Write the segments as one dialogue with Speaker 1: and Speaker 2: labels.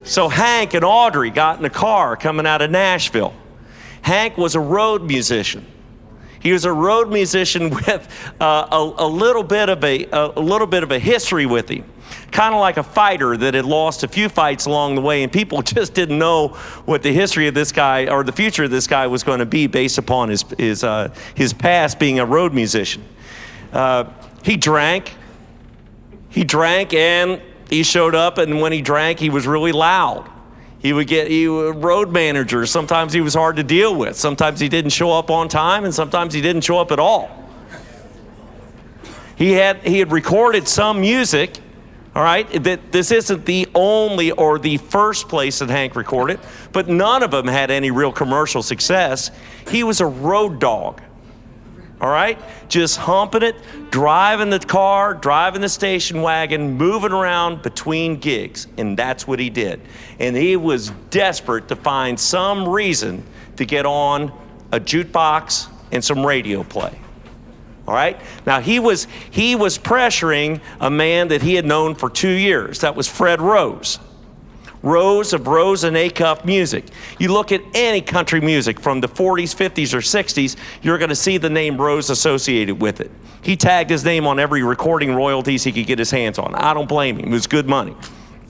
Speaker 1: So Hank and Audrey got in a car coming out of Nashville. Hank was a road musician. He was a road musician with a little bit of a history with him, kind of like a fighter that had lost a few fights along the way, and people just didn't know what the history of this guy or the future of this guy was going to be based upon his past being a road musician. He drank, and he showed up, and when he drank, he was really loud. He was road manager. Sometimes he was hard to deal with. Sometimes he didn't show up on time, and sometimes he didn't show up at all. He had recorded some music, all right? This isn't the only or the first place that Hank recorded, but none of them had any real commercial success. He was a road dog, all right? Just humping it, driving the car, driving the station wagon, moving around between gigs, and that's what he did. And he was desperate to find some reason to get on a jukebox and some radio play. All right? Now, he was pressuring a man that he had known for 2 years. That was Fred Rose. Rose of Rose and Acuff music. You look at any country music from the 40s, 50s, or 60s, you're going to see the name Rose associated with it. He tagged his name on every recording royalties he could get his hands on. I don't blame him. It was good money.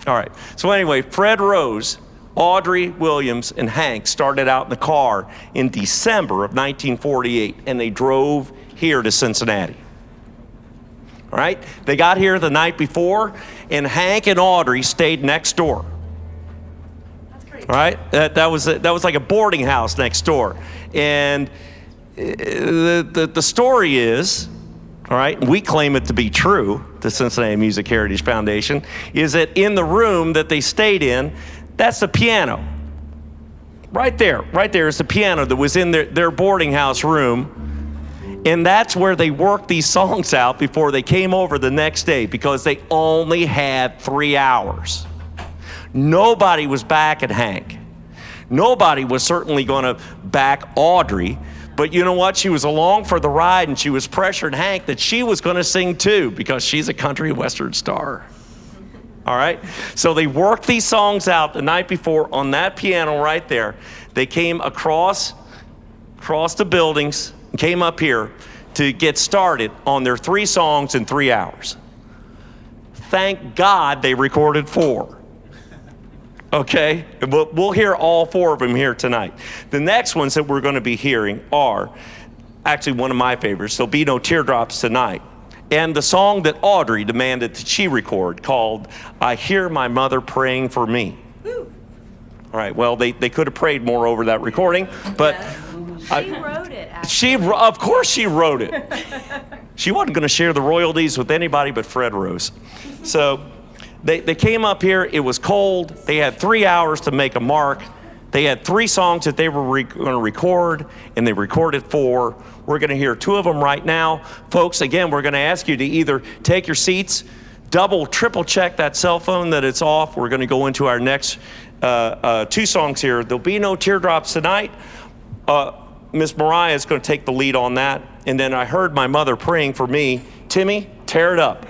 Speaker 1: All right. So anyway, Fred Rose, Audrey Williams, and Hank started out in the car in December of 1948, and they drove here to Cincinnati. All right? They got here the night before, and Hank and Audrey stayed next door. All right, that was like a boarding house next door, and the story is, all right, we claim it to be true. The Cincinnati Music Heritage Foundation is that in the room that they stayed in, that's the piano. Right there is the piano that was in their boarding house room, and that's where they worked these songs out before they came over the next day because they only had 3 hours. Nobody was backing Hank. Nobody was certainly going to back Audrey. But you know what? She was along for the ride, and she was pressuring Hank that she was going to sing too because she's a country western star. All right? So they worked these songs out the night before on that piano right there. They came across the buildings and came up here to get started on their 3 songs in 3 hours. Thank God they recorded 4. Okay, we'll hear all 4 of them here tonight. The next ones that we're going to be hearing are actually one of my favorites. There'll be no teardrops tonight. And the song that Audrey demanded that she record called I Hear My Mother Praying for Me. Woo. All right, well, they could have prayed more over that recording, but...
Speaker 2: She wrote it, actually.
Speaker 1: Of course she wrote it. She wasn't going to share the royalties with anybody but Fred Rose. So... They came up here, it was cold, they had 3 hours to make a mark. They had 3 songs that they were going to record, and they recorded 4. We're going to hear 2 of them right now. Folks, again, we're going to ask you to either take your seats, double, triple check that cell phone that it's off. We're going to go into our next 2 songs here. There'll be no teardrops tonight. Miss Mariah is going to take the lead on that. And then I heard my mother praying for me. Timmy, tear it up.